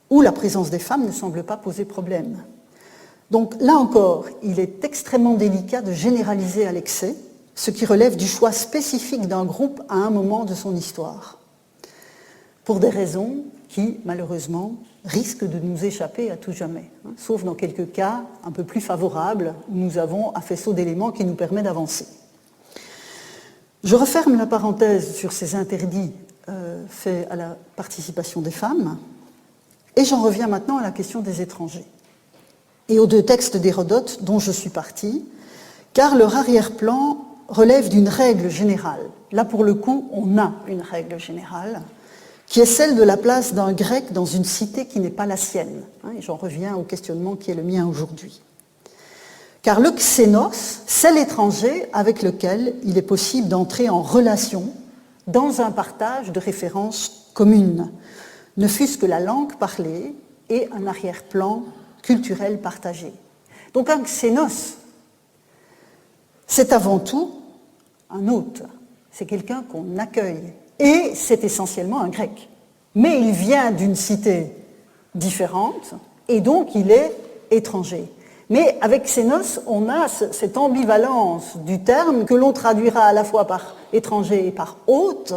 où la présence des femmes ne semble pas poser problème. Donc là encore, il est extrêmement délicat de généraliser à l'excès ce qui relève du choix spécifique d'un groupe à un moment de son histoire, pour des raisons qui, malheureusement, risquent de nous échapper à tout jamais, sauf dans quelques cas un peu plus favorables où nous avons un faisceau d'éléments qui nous permet d'avancer. Je referme la parenthèse sur ces interdits faits à la participation des femmes et j'en reviens maintenant à la question des étrangers et aux 2 textes d'Hérodote dont je suis partie, car leur arrière-plan relève d'une règle générale. Là, pour le coup, on a une règle générale qui est celle de la place d'un grec dans une cité qui n'est pas la sienne. Et j'en reviens au questionnement qui est le mien aujourd'hui. Car le xénos, c'est l'étranger avec lequel il est possible d'entrer en relation dans un partage de références communes, ne fût-ce que la langue parlée et un arrière-plan culturel partagé. Donc un xénos, c'est avant tout un hôte, c'est quelqu'un qu'on accueille, et c'est essentiellement un grec. Mais il vient d'une cité différente, et donc il est étranger. Mais avec xénos, on a cette ambivalence du terme que l'on traduira à la fois par étranger et par hôte,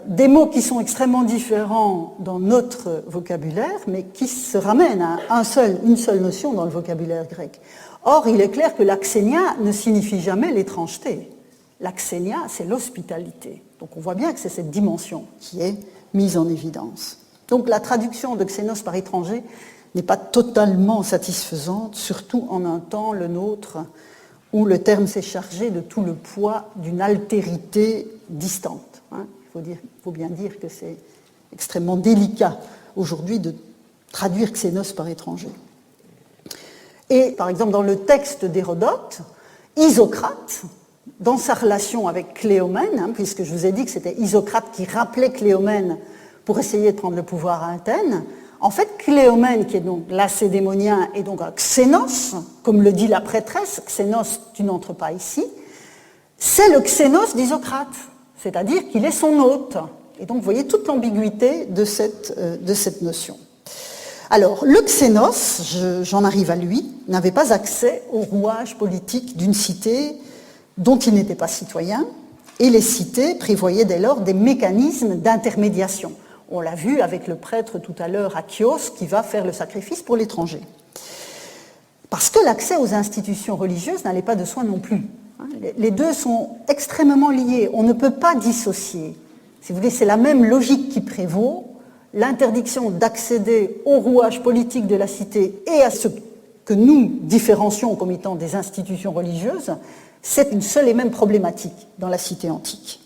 des mots qui sont extrêmement différents dans notre vocabulaire, mais qui se ramènent à une seule notion dans le vocabulaire grec. Or, il est clair que l'axénia ne signifie jamais l'étrangeté. L'axénia, c'est l'hospitalité. Donc on voit bien que c'est cette dimension qui est mise en évidence. Donc la traduction de xénos par étranger n'est pas totalement satisfaisante, surtout en un temps, le nôtre, où le terme s'est chargé de tout le poids d'une altérité distante. Il faut bien dire que c'est extrêmement délicat aujourd'hui de traduire xénos par étranger. Et par exemple, dans le texte d'Hérodote, Isocrate, dans sa relation avec Cléomène, puisque je vous ai dit que c'était Isocrate qui rappelait Cléomène pour essayer de prendre le pouvoir à Athènes, en fait, Cléomène, qui est donc lacédémonien, est donc un xénos, comme le dit la prêtresse, xénos, tu n'entres pas ici, c'est le xénos d'Isocrate, c'est-à-dire qu'il est son hôte. Et donc, vous voyez toute l'ambiguïté de cette notion. Alors, le xénos, j'en arrive à lui, n'avait pas accès au rouage politique d'une cité dont il n'était pas citoyen, et les cités prévoyaient dès lors des mécanismes d'intermédiation. On l'a vu avec le prêtre tout à l'heure à Chios qui va faire le sacrifice pour l'étranger. Parce que l'accès aux institutions religieuses n'allait pas de soi non plus. Les deux sont extrêmement liés, on ne peut pas dissocier. Si vous voulez, c'est la même logique qui prévaut, l'interdiction d'accéder au rouage politique de la cité et à ce que nous différencions comme étant des institutions religieuses, c'est une seule et même problématique dans la cité antique.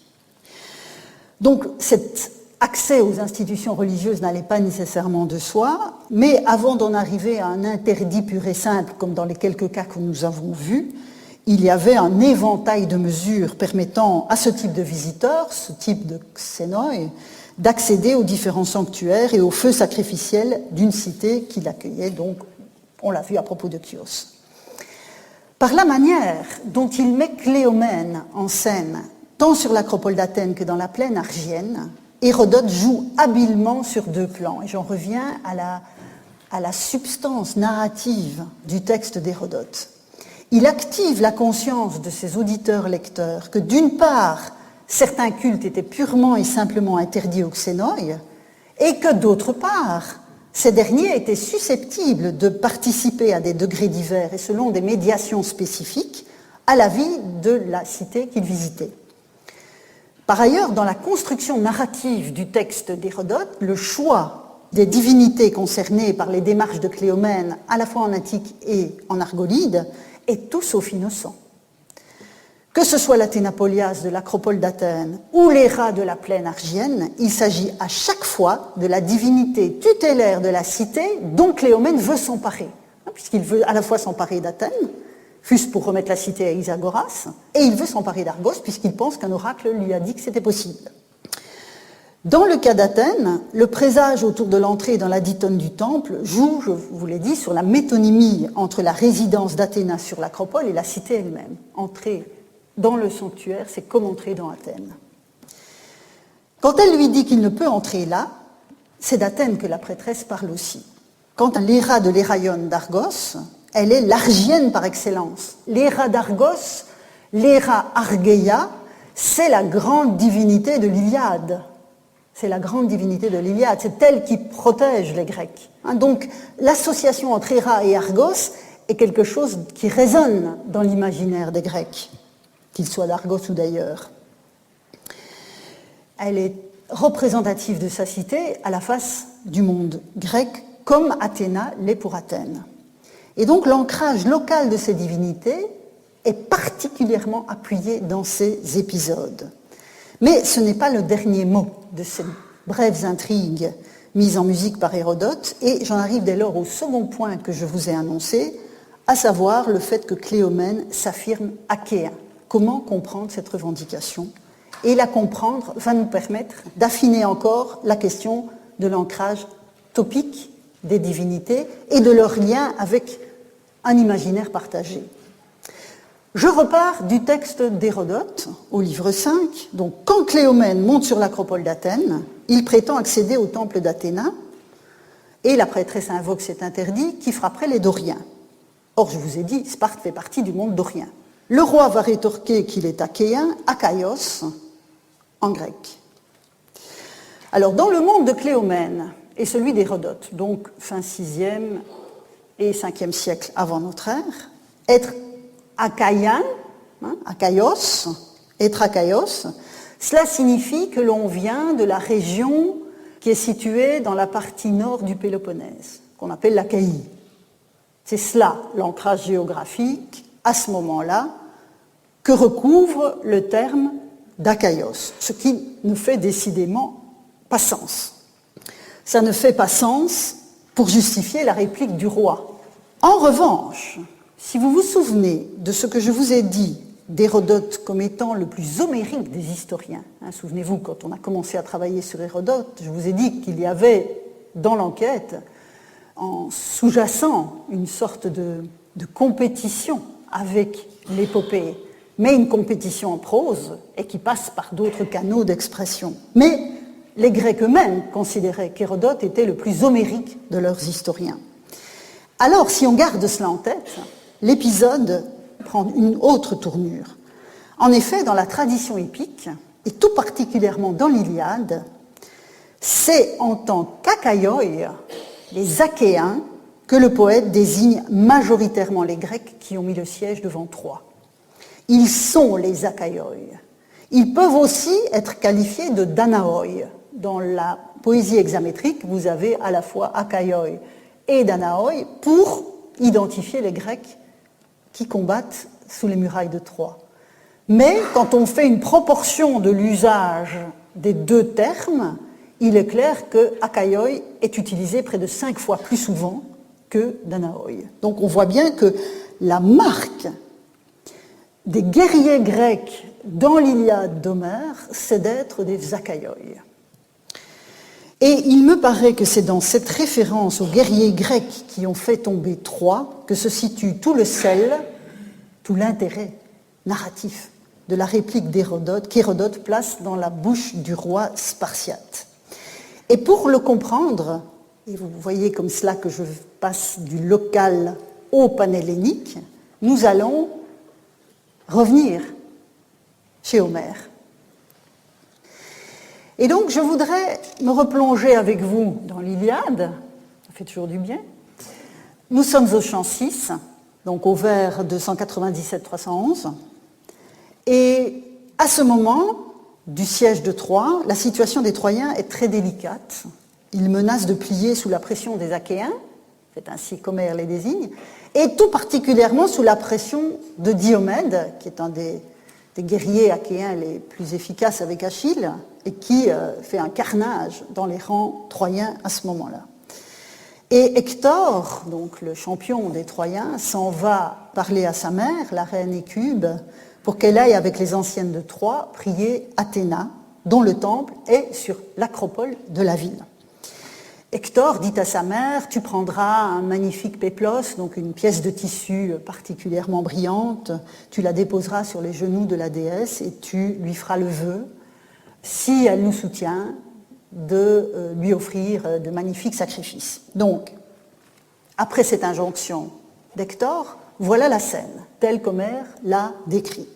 Donc cet accès aux institutions religieuses n'allait pas nécessairement de soi, mais avant d'en arriver à un interdit pur et simple, comme dans les quelques cas que nous avons vus, il y avait un éventail de mesures permettant à ce type de visiteurs, ce type de xénoi, d'accéder aux différents sanctuaires et aux feux sacrificiels d'une cité qui l'accueillait, donc on l'a vu à propos de Chios. Par la manière dont il met Cléomène en scène, tant sur l'acropole d'Athènes que dans la plaine argienne, Hérodote joue habilement sur deux plans. Et j'en reviens à la substance narrative du texte d'Hérodote. Il active la conscience de ses auditeurs-lecteurs que d'une part, certains cultes étaient purement et simplement interdits aux xénoi, et que d'autre part, ces derniers étaient susceptibles de participer à des degrés divers et selon des médiations spécifiques à la vie de la cité qu'ils visitaient. Par ailleurs, dans la construction narrative du texte d'Hérodote, le choix des divinités concernées par les démarches de Cléomène, à la fois en Attique et en Argolide, est tout sauf innocent. Que ce soit l'Athénapolias de l'acropole d'Athènes ou les rats de la plaine argienne, il s'agit à chaque fois de la divinité tutélaire de la cité dont Cléomène veut s'emparer, puisqu'il veut à la fois s'emparer d'Athènes, fût-ce pour remettre la cité à Isagoras, et il veut s'emparer d'Argos, puisqu'il pense qu'un oracle lui a dit que c'était possible. Dans le cas d'Athènes, le présage autour de l'entrée dans la ditone du temple joue, je vous l'ai dit, sur la métonymie entre la résidence d'Athéna sur l'acropole et la cité elle-même. Entrer dans le sanctuaire, c'est comme entrer dans Athènes. Quand elle lui dit qu'il ne peut entrer là, c'est d'Athènes que la prêtresse parle aussi. Quant à l'Héra de l'Héraion d'Argos, elle est l'argienne par excellence. L'Héra d'Argos, l'Héra Argeia, c'est la grande divinité de l'Iliade. C'est la grande divinité de l'Iliade, c'est elle qui protège les Grecs. Donc l'association entre Héra et Argos est quelque chose qui résonne dans l'imaginaire des Grecs, qu'ils soient d'Argos ou d'ailleurs. Elle est représentative de sa cité à la face du monde grec, comme Athéna l'est pour Athènes. Et donc l'ancrage local de ces divinités est particulièrement appuyé dans ces épisodes. Mais ce n'est pas le dernier mot de ces brèves intrigues mises en musique par Hérodote, et j'en arrive dès lors au second point que je vous ai annoncé, à savoir le fait que Cléomène s'affirme achéen. Comment comprendre cette revendication ? Et la comprendre va nous permettre d'affiner encore la question de l'ancrage topique des divinités et de leur lien avec un imaginaire partagé. Je repars du texte d'Hérodote, au livre 5. Donc, quand Cléomène monte sur l'acropole d'Athènes, il prétend accéder au temple d'Athéna, et la prêtresse invoque cet interdit qui frapperait les Doriens. Or, je vous ai dit, Sparte fait partie du monde dorien. Le roi va rétorquer qu'il est achéen, akaios, en grec. Alors, dans le monde de Cléomène et celui d'Hérodote, donc fin 6e et 5e siècle avant notre ère, être achaïen, akaios, être akaios, cela signifie que l'on vient de la région qui est située dans la partie nord du Péloponnèse, qu'on appelle l'Achaïe. C'est cela, l'ancrage géographique, à ce moment-là, que recouvre le terme d'akaios, ce qui ne fait décidément pas sens. Ça ne fait pas sens pour justifier la réplique du roi. En revanche, si vous vous souvenez de ce que je vous ai dit d'Hérodote comme étant le plus homérique des historiens, souvenez-vous, quand on a commencé à travailler sur Hérodote, je vous ai dit qu'il y avait dans l'enquête, en sous-jacent, une sorte de compétition avec l'épopée, mais une compétition en prose et qui passe par d'autres canaux d'expression. Mais les Grecs eux-mêmes considéraient qu'Hérodote était le plus homérique de leurs historiens. Alors, si on garde cela en tête, l'épisode prend une autre tournure. En effet, dans la tradition épique, et tout particulièrement dans l'Iliade, c'est en tant qu'Akaioi, les Achéens, que le poète désigne majoritairement les Grecs qui ont mis le siège devant Troie. Ils sont les Akaioi. Ils peuvent aussi être qualifiés de Danaoi. Dans la poésie hexamétrique, vous avez à la fois Akaioi et Danaoi pour identifier les Grecs qui combattent sous les murailles de Troie. Mais quand on fait une proportion de l'usage des deux termes, il est clair que Akaioi est utilisé près de 5 fois plus souvent que Danaoi. Donc on voit bien que la marque des guerriers grecs dans l'Iliade d'Homère, c'est d'être des Akaioi. Et il me paraît que c'est dans cette référence aux guerriers grecs qui ont fait tomber Troie que se situe tout le sel, tout l'intérêt narratif de la réplique d'Hérodote, qu'Hérodote place dans la bouche du roi spartiate. Et pour le comprendre, et vous voyez comme cela que je passe du local au panhellénique, nous allons revenir chez Homère. Et donc, je voudrais me replonger avec vous dans l'Iliade, ça fait toujours du bien. Nous sommes au chant 6, donc au vers 297-311, et à ce moment du siège de Troie, la situation des Troyens est très délicate. Ils menacent de plier sous la pression des Achéens, c'est ainsi qu'Homère les désigne, et tout particulièrement sous la pression de Diomède, qui est un des guerriers achéens les plus efficaces avec Achille, et qui fait un carnage dans les rangs troyens à ce moment-là. Et Hector, donc le champion des Troyens, s'en va parler à sa mère, la reine Écube, pour qu'elle aille avec les anciennes de Troie prier Athéna, dont le temple est sur l'acropole de la ville. Hector dit à sa mère, tu prendras un magnifique péplos, donc une pièce de tissu particulièrement brillante, tu la déposeras sur les genoux de la déesse et tu lui feras le vœu, si elle nous soutient, de lui offrir de magnifiques sacrifices. Donc, après cette injonction d'Hector, voilà la scène, telle qu'Homère l'a décrit.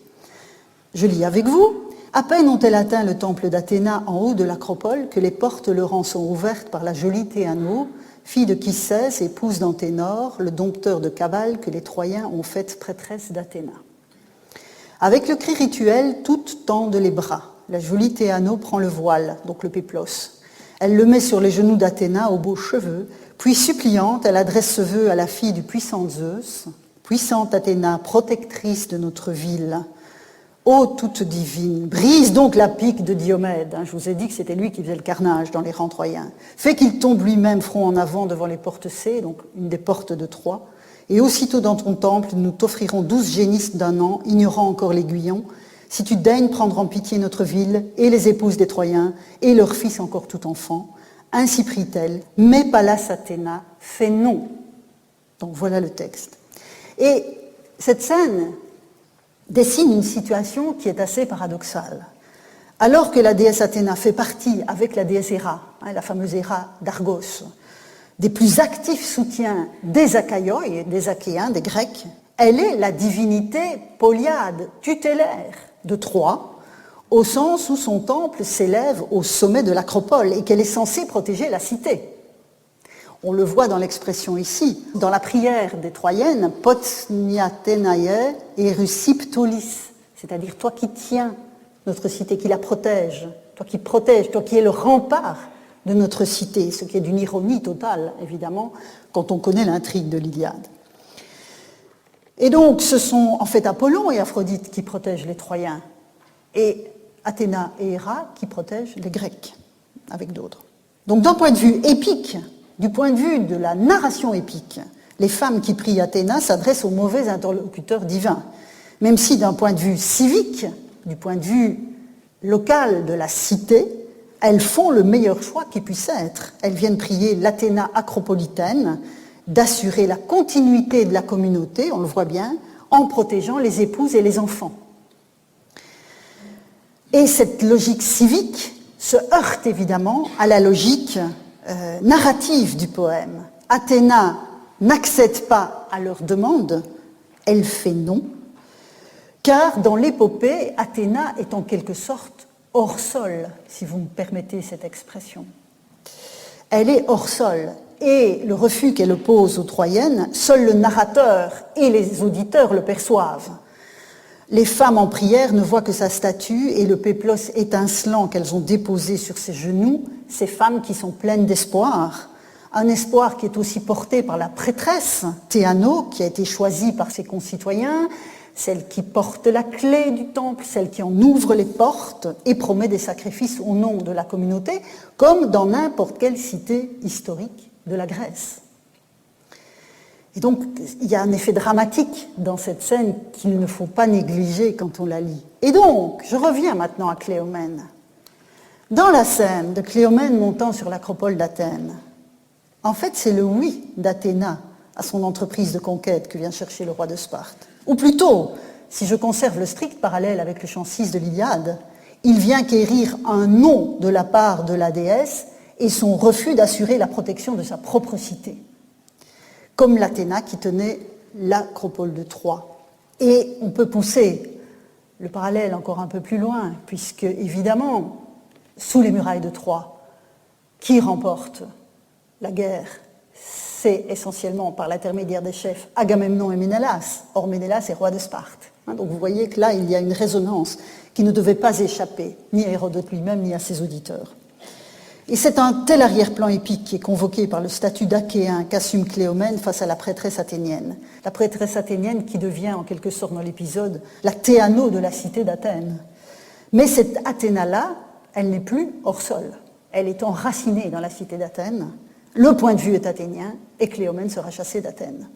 Je lis avec vous. À peine ont-elles atteint le temple d'Athéna en haut de l'acropole que les portes leur en sont ouvertes par la jolie Théano, fille de Chysès, épouse d'Anténor, le dompteur de cavale que les Troyens ont faite prêtresse d'Athéna. Avec le cri rituel, toutes tendent les bras. La jolie Théano prend le voile, donc le péplos. Elle le met sur les genoux d'Athéna aux beaux cheveux, puis suppliante, elle adresse ce vœu à la fille du puissant Zeus. Puissante Athéna, protectrice de notre ville, ô toute divine, brise donc la pique de Diomède. Je vous ai dit que c'était lui qui faisait le carnage dans les rangs troyens. Fais qu'il tombe lui-même front en avant devant les portes C, donc une des portes de Troie. Et aussitôt dans ton temple, nous t'offrirons 12 génisses d'un an, ignorant encore l'aiguillon, si tu daignes prendre en pitié notre ville et les épouses des Troyens et leurs fils encore tout enfants. Ainsi prie-t-elle, mais Pallas Athéna fait non. Donc voilà le texte. Et cette scène dessine une situation qui est assez paradoxale. Alors que la déesse Athéna fait partie, avec la déesse Héra, la fameuse Héra d'Argos, des plus actifs soutiens des Achaïoi, des Achéens, des Grecs, elle est la divinité polyade, tutélaire de Troie, au sens où son temple s'élève au sommet de l'acropole et qu'elle est censée protéger la cité. On le voit dans l'expression ici, dans la prière des Troyennes, « Potniatenae erusiptolis », c'est-à-dire toi qui tiens notre cité, qui la protège, toi qui protèges, toi qui es le rempart de notre cité, ce qui est d'une ironie totale, évidemment, quand on connaît l'intrigue de l'Iliade. Et donc, ce sont en fait Apollon et Aphrodite qui protègent les Troyens, et Athéna et Héra qui protègent les Grecs, avec d'autres. Donc, d'un point de vue épique, du point de vue de la narration épique, les femmes qui prient Athéna s'adressent aux mauvais interlocuteurs divins, même si d'un point de vue civique, du point de vue local de la cité, elles font le meilleur choix qui puisse être. Elles viennent prier l'Athéna acropolitaine d'assurer la continuité de la communauté, on le voit bien, en protégeant les épouses et les enfants. Et cette logique civique se heurte évidemment à la logique narrative du poème. Athéna n'accède pas à leur demande, elle fait non, car dans l'épopée, Athéna est en quelque sorte hors sol, si vous me permettez cette expression. Elle est hors sol, et le refus qu'elle oppose aux Troyennes, seul le narrateur et les auditeurs le perçoivent. Les femmes en prière ne voient que sa statue et le péplos étincelant qu'elles ont déposé sur ses genoux, ces femmes qui sont pleines d'espoir, un espoir qui est aussi porté par la prêtresse Théano, qui a été choisie par ses concitoyens, celle qui porte la clé du temple, celle qui en ouvre les portes et promet des sacrifices au nom de la communauté, comme dans n'importe quelle cité historique de la Grèce. Et donc, il y a un effet dramatique dans cette scène qu'il ne faut pas négliger quand on la lit. Et donc, je reviens maintenant à Cléomène. Dans la scène de Cléomène montant sur l'acropole d'Athènes, en fait, c'est le oui d'Athéna à son entreprise de conquête que vient chercher le roi de Sparte. Ou plutôt, si je conserve le strict parallèle avec le chant 6 de l'Iliade, il vient quérir un non de la part de la déesse et son refus d'assurer la protection de sa propre cité, comme l'Athéna qui tenait l'acropole de Troie. Et on peut pousser le parallèle encore un peu plus loin, puisque évidemment, sous les murailles de Troie, qui remporte la guerre? C'est essentiellement par l'intermédiaire des chefs Agamemnon et Ménélas. Or, Ménélas est roi de Sparte. Donc vous voyez que là, il y a une résonance qui ne devait pas échapper, ni à Hérodote lui-même, ni à ses auditeurs. Et c'est un tel arrière-plan épique qui est convoqué par le statut d'Achéen qu'assume Cléomène face à la prêtresse athénienne. La prêtresse athénienne qui devient, en quelque sorte dans l'épisode, la Théano de la cité d'Athènes. Mais cette Athéna-là, elle n'est plus hors sol. Elle est enracinée dans la cité d'Athènes. Le point de vue est athénien et Cléomène sera chassée d'Athènes.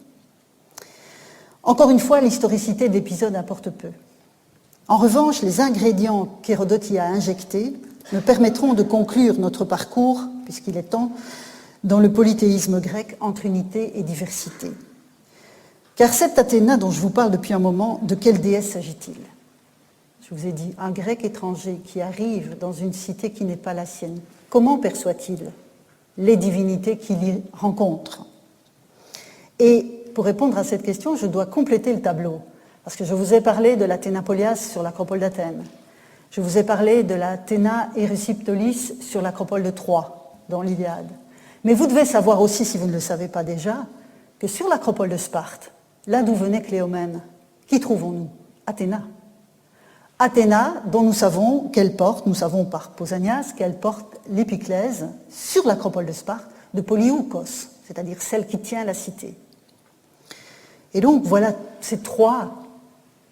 Encore une fois, l'historicité de l'épisode importe peu. En revanche, les ingrédients qu'Hérodote y a injectés me permettront de conclure notre parcours, puisqu'il est temps, dans le polythéisme grec entre unité et diversité. Car cette Athéna dont je vous parle depuis un moment, de quelle déesse s'agit-il? Je vous ai dit, un grec étranger qui arrive dans une cité qui n'est pas la sienne, comment perçoit-il les divinités qu'il y rencontre? Et pour répondre à cette question, je dois compléter le tableau, parce que je vous ai parlé de l'Athénapolias sur l'acropole d'Athènes. Je vous ai parlé de l'Athéna Erysipolis sur l'acropole de Troie, dans l'Iliade. Mais vous devez savoir aussi, si vous ne le savez pas déjà, que sur l'acropole de Sparte, là d'où venait Cléomène, qui trouvons-nous? Athéna. Athéna, dont nous savons qu'elle porte, nous savons par Pausanias, qu'elle porte l'épiclèse sur l'acropole de Sparte de Polyoukos, c'est-à-dire celle qui tient la cité. Et donc voilà ces 3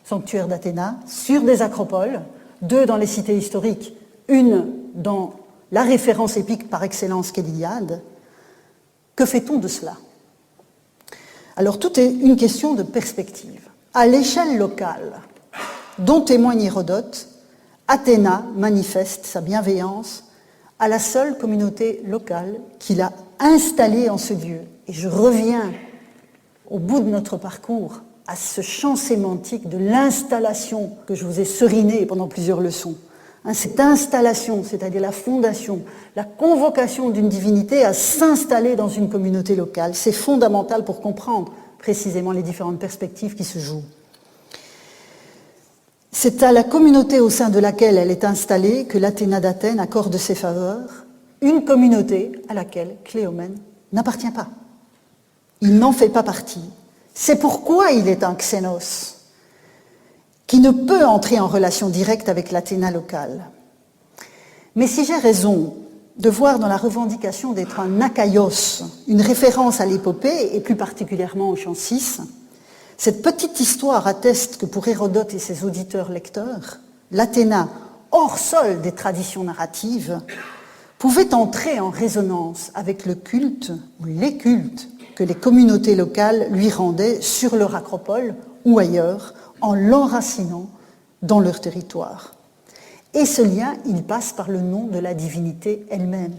sanctuaires d'Athéna sur des acropoles, 2 dans les cités historiques, une dans la référence épique par excellence qu'est l'Iliade. Que fait-on de cela? Alors tout est une question de perspective. À l'échelle locale, dont témoigne Hérodote, Athéna manifeste sa bienveillance à la seule communauté locale qu'il a installée en ce lieu. Et je reviens au bout de notre parcours à ce champ sémantique de l'installation que je vous ai seriné pendant plusieurs leçons. Cette installation, c'est-à-dire la fondation, la convocation d'une divinité à s'installer dans une communauté locale, c'est fondamental pour comprendre précisément les différentes perspectives qui se jouent. C'est à la communauté au sein de laquelle elle est installée que l'Athéna d'Athènes accorde ses faveurs, une communauté à laquelle Cléomène n'appartient pas. Il n'en fait pas partie. C'est pourquoi il est un xénos, qui ne peut entrer en relation directe avec l'Athéna locale. Mais si j'ai raison de voir dans la revendication d'être un akaios une référence à l'épopée, et plus particulièrement au chant 6, cette petite histoire atteste que pour Hérodote et ses auditeurs-lecteurs, l'Athéna, hors sol des traditions narratives, pouvait entrer en résonance avec le culte, ou les cultes, que les communautés locales lui rendaient sur leur acropole ou ailleurs, en l'enracinant dans leur territoire. Et ce lien, il passe par le nom de la divinité elle-même.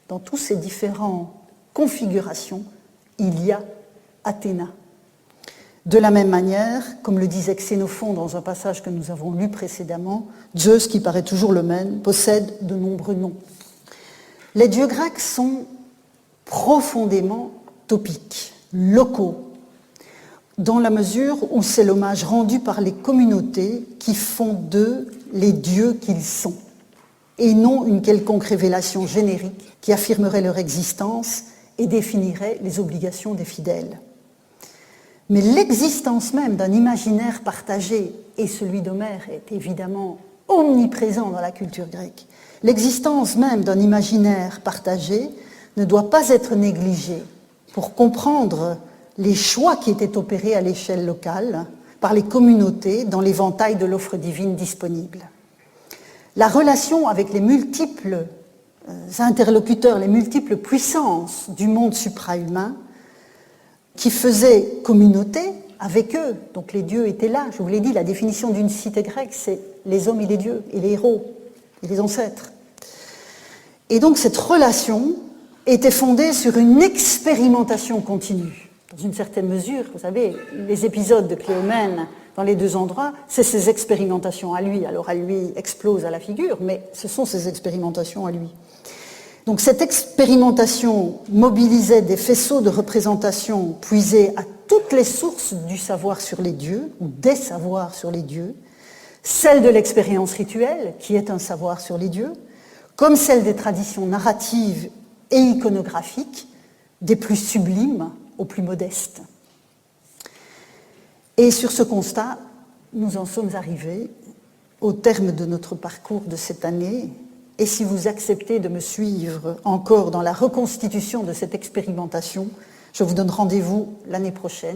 Dans toutes ces différentes configurations, il y a Athéna. De la même manière, comme le disait Xénophon dans un passage que nous avons lu précédemment, Zeus, qui paraît toujours le même, possède de nombreux noms. Les dieux grecs sont profondément topiques, locaux, dans la mesure où c'est l'hommage rendu par les communautés qui font d'eux les dieux qu'ils sont, et non une quelconque révélation générique qui affirmerait leur existence et définirait les obligations des fidèles. Mais l'existence même d'un imaginaire partagé, et celui d'Homère est évidemment omniprésent dans la culture grecque, l'existence même d'un imaginaire partagé ne doit pas être négligée pour comprendre les choix qui étaient opérés à l'échelle locale par les communautés dans l'éventail de l'offre divine disponible. La relation avec les multiples interlocuteurs, les multiples puissances du monde suprahumain qui faisaient communauté avec eux, donc les dieux étaient là, je vous l'ai dit, la définition d'une cité grecque, c'est les hommes et les dieux, et les héros, et les ancêtres. Et donc cette relation était fondée sur une expérimentation continue. Dans une certaine mesure, vous savez, les épisodes de Cléomène dans les 2 endroits, c'est ses expérimentations à lui. Alors elle lui explose à la figure, mais ce sont ses expérimentations à lui. Donc cette expérimentation mobilisait des faisceaux de représentation puisés à toutes les sources du savoir sur les dieux, ou des savoirs sur les dieux, celle de l'expérience rituelle, qui est un savoir sur les dieux, comme celle des traditions narratives et iconographiques, des plus sublimes aux plus modestes. Et sur ce constat, nous en sommes arrivés au terme de notre parcours de cette année. Et si vous acceptez de me suivre encore dans la reconstitution de cette expérimentation, je vous donne rendez-vous l'année prochaine.